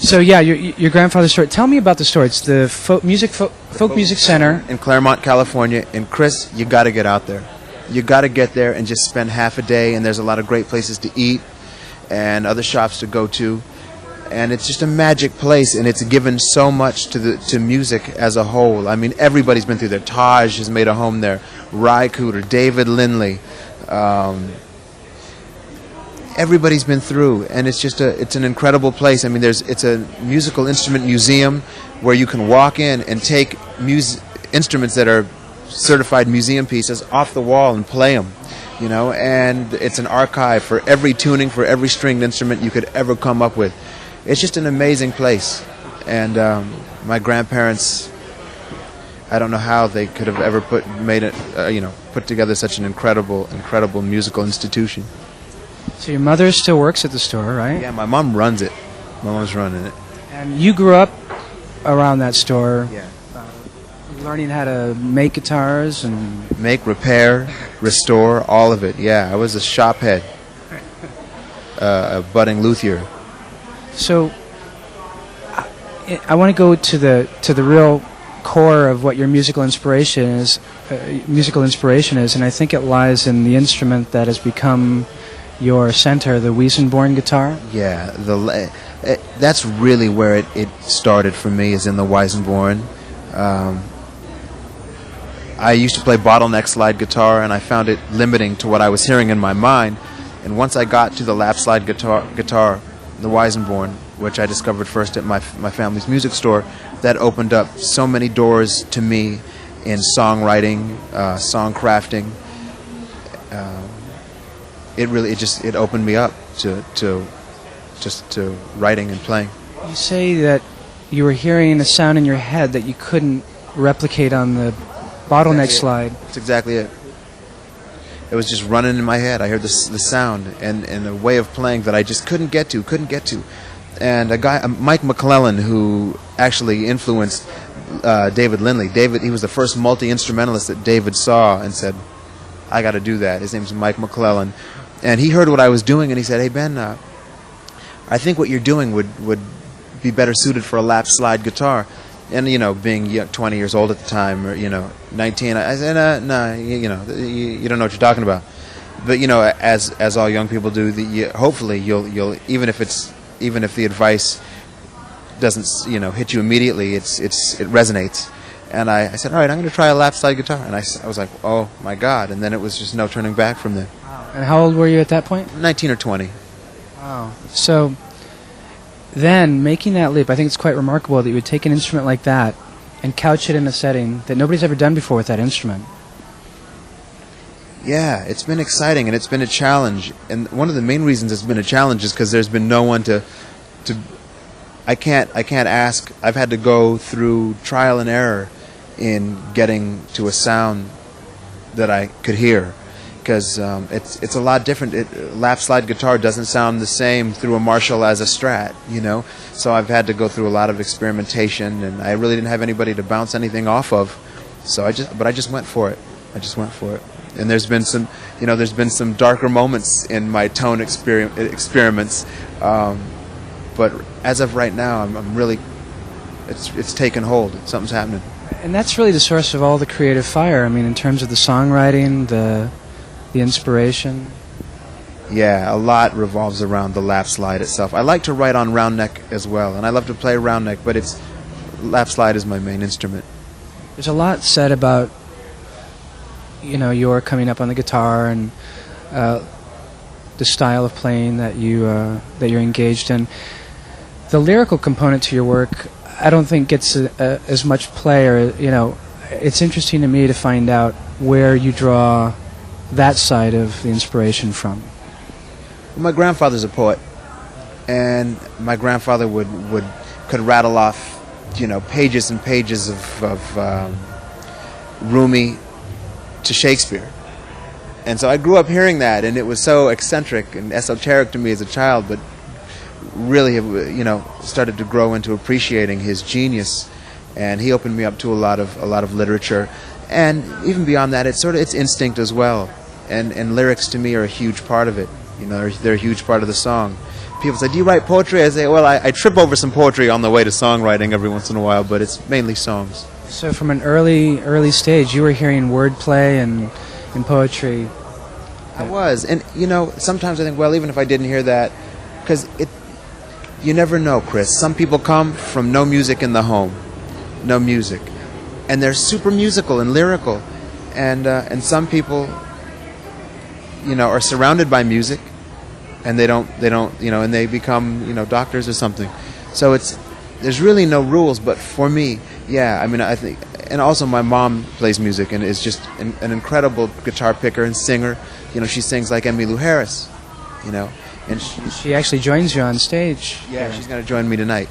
So yeah, your grandfather's store. Tell me about the store. It's the folk music center in Claremont, California. And Chris, you got to get out there. You got to get there and just spend half a day. And there's a lot of great places to eat and other shops to go to. And it's just a magic place, and it's given so much to music as a whole. I mean, everybody's been through there. Taj has made a home there. Ry Cooder, David Lindley. Everybody's been through, and it's an incredible place. I mean, it's a musical instrument museum where you can walk in and take instruments that are certified museum pieces off the wall and play them, you know. And it's an archive for every tuning, for every stringed instrument you could ever come up with. It's just an amazing place, and my grandparents, I don't know how they could have ever put together such an incredible musical institution. So your mother still works at the store, right? Yeah, my mom runs it. My mom's running it. And you grew up around that store, yeah, learning how to make guitars and make, repair, restore, all of it. Yeah, I was a shop head, a budding luthier. So I want to go to the real core of what your musical inspiration is, and I think it lies in the instrument that has become your center, the Weissenborn guitar. Yeah, that's really where it started for me, is in the Weissenborn. I used to play bottleneck slide guitar, and I found it limiting to what I was hearing in my mind. And once I got to the lap slide guitar, the Weissenborn, which I discovered first at my family's music store, that opened up so many doors to me in songwriting, song crafting. It opened me up to writing and playing. You say that you were hearing a sound in your head that you couldn't replicate on the bottleneck slide. That's exactly it. It was just running in my head. I heard the sound and a way of playing that I just couldn't get to. And a guy, Mike McClellan, who actually influenced David Lindley. He was the first multi-instrumentalist that David saw and said, I got to do that. His name's Mike McClellan. And he heard what I was doing, and he said, hey, Ben, I think what you're doing would be better suited for a lap slide guitar. And, being 20 years old at the time, or, 19, I said, no, you don't know what you're talking about. But, as all young people do, hopefully you'll even if the advice doesn't, hit you immediately, it resonates. And I said, all right, I'm going to try a lap slide guitar. And I was like, oh, my God. And then it was just no turning back from there. Wow. And how old were you at that point? 19 or 20. Wow. So then making that leap, I think it's quite remarkable that you would take an instrument like that and couch it in a setting that nobody's ever done before with that instrument. Yeah, it's been exciting, and it's been a challenge. And one of the main reasons it's been a challenge is because there's been no one to I can't ask. I've had to go through trial and error in getting to a sound that I could hear, because it's a lot different. Lap slide guitar doesn't sound the same through a Marshall as a Strat, So I've had to go through a lot of experimentation, and I really didn't have anybody to bounce anything off of. So I just went for it. And there's been some darker moments in my tone experiments. But as of right now, I'm really, it's taken hold. Something's happening. And that's really the source of all the creative fire. I mean, in terms of the songwriting, the inspiration. Yeah, a lot revolves around the lap slide itself. I like to write on round neck as well, and I love to play round neck, but lap slide is my main instrument. There's a lot said about, your coming up on the guitar and the style of playing that you're engaged in. The lyrical component to your work, I don't think gets as much play, or it's interesting to me to find out where you draw that side of the inspiration from. Well, my grandfather's a poet, and my grandfather could rattle off, pages and pages of Rumi to Shakespeare. And so I grew up hearing that, and it was so eccentric and esoteric to me as a child, but really, started to grow into appreciating his genius, and he opened me up to a lot of literature, and even beyond that, it's instinct as well, and lyrics to me are a huge part of it. They're a huge part of the song. people say, "Do you write poetry?" I say, "Well, I trip over some poetry on the way to songwriting every once in a while, but it's mainly songs." So from an early stage, you were hearing wordplay and poetry. I was, and sometimes I think, well, even if I didn't hear that, because you never know, Chris. Some people come from no music in the home, no music, and they're super musical and lyrical, and some people, are surrounded by music, and they don't, and they become, doctors or something. So there's really no rules, but for me, yeah, I mean, I think, and also my mom plays music and is just an incredible guitar picker and singer. She sings like Emmylou Harris, and She actually joins you on stage. yeah, she's going to join me tonight.